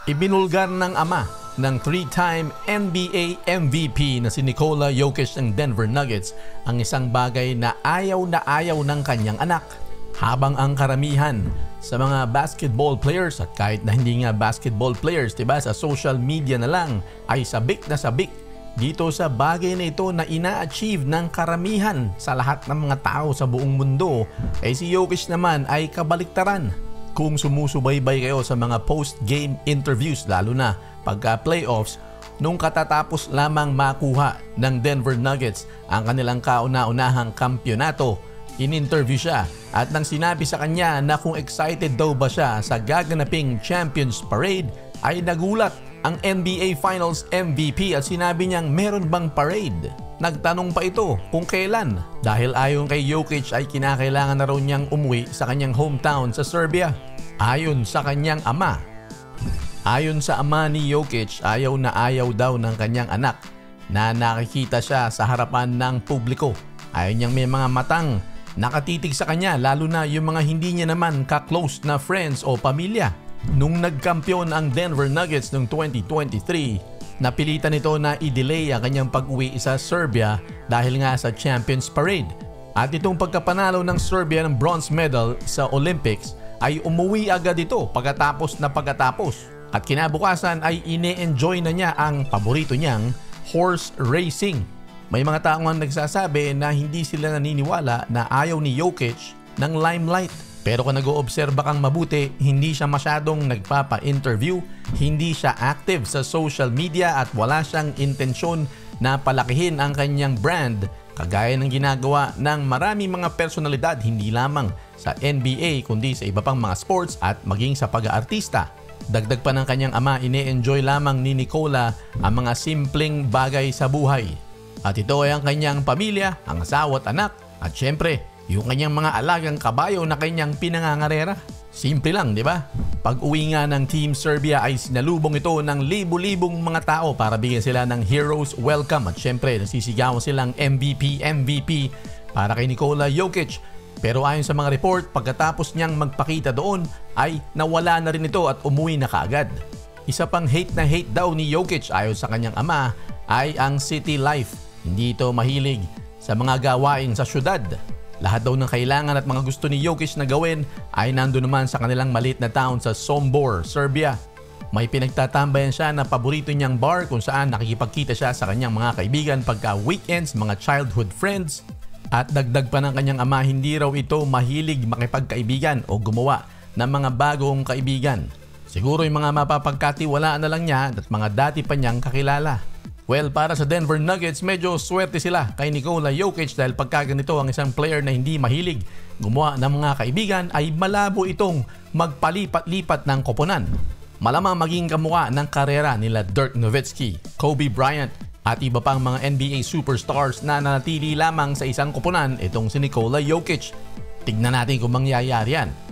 Ibinulgar ng ama ng 3-time NBA MVP na si Nikola Jokic ng Denver Nuggets ang isang bagay na ayaw ng kanyang anak. Habang ang karamihan sa mga basketball players at kahit na hindi nga basketball players, diba, sa social media na lang ay sabik na sabik dito sa bagay na ito na ina-achieve ng karamihan sa lahat ng mga tao sa buong mundo, si Jokic naman ay kabaliktaran. Kung sumusubaybay kayo sa mga post-game interviews, lalo na pagka-playoffs, nung katatapos lamang makuha ng Denver Nuggets ang kanilang kauna-unahang kampyonato, in-interview siya at nang sinabi sa kanya na kung excited daw ba siya sa gaganaping Champions Parade, ay nagulat ang NBA Finals MVP at sinabi niyang meron bang parade? Nagtanong pa ito kung kailan dahil ayon kay Jokic ay kinakailangan na raw niyang umuwi sa kanyang hometown sa Serbia. Ayon sa kanyang ama. Ayon sa ama ni Jokic, ayaw na ayaw daw ng kanyang anak na nakikita siya sa harapan ng publiko. Ayaw niyang may mga matang nakatitig sa kanya, lalo na yung mga hindi niya naman ka-close na friends o pamilya. Nung nagkampiyon ang Denver Nuggets noong 2023, napilitan ito na i-delay ang kanyang pag-uwi sa Serbia dahil nga sa Champions Parade. At itong pagkapanalo ng Serbia ng bronze medal sa Olympics ay umuwi agad ito pagkatapos. At kinabukasan ay ine-enjoy na niya ang paborito niyang horse racing. May mga tao nga nagsasabi na hindi sila naniniwala na ayaw ni Jokic ng limelight. Pero kung nag-oobserba kang mabuti, hindi siya masyadong nagpapa-interview, hindi siya active sa social media at wala siyang intensyon na palakihin ang kanyang brand kagaya ng ginagawa ng maraming mga personalidad hindi lamang sa NBA kundi sa iba pang mga sports at maging sa pag-aartista. Dagdag pa ng kanyang ama, ine-enjoy lamang ni Nikola ang mga simpleng bagay sa buhay. At ito ay ang kanyang pamilya, ang asawa at anak at syempre yung kanyang mga alagang kabayo na kanyang pinangangarera. Simple lang, di ba? Pag-uwi nga ng Team Serbia ay sinalubong ito ng libu-libong mga tao para bigyan sila ng heroes welcome at syempre nasisigawan silang MVP para kay Nikola Jokic. Pero ayon sa mga report, pagkatapos niyang magpakita doon ay nawala na rin ito at umuwi na kaagad. Isa pang hate na hate daw ni Jokic ayon sa kanyang ama ay ang city life. Hindi ito mahilig sa mga gawain sa syudad. Lahat daw ng kailangan at mga gusto ni Jokic na gawin ay nando naman sa kanilang maliit na town sa Sombor, Serbia. May pinagtatambayan siya na paborito niyang bar kung saan nakikipagkita siya sa kanyang mga kaibigan pagka weekends, mga childhood friends. At dagdag pa ng kanyang ama, hindi raw ito mahilig makipagkaibigan o gumawa ng mga bagong kaibigan. Siguro yung mga mapapagkatiwalaan na lang niya at mga dati pa niyang kakilala. Well, para sa Denver Nuggets, medyo swerte sila kay Nikola Jokic dahil pagka ganito ang isang player na hindi mahilig gumawa ng mga kaibigan ay malabo itong magpalipat-lipat ng koponan. Malamang maging kamukha ng karera nila Dirk Nowitzki, Kobe Bryant at iba pang mga NBA superstars na nanatili lamang sa isang koponan, itong si Nikola Jokic. Tignan natin kung mangyayari yan.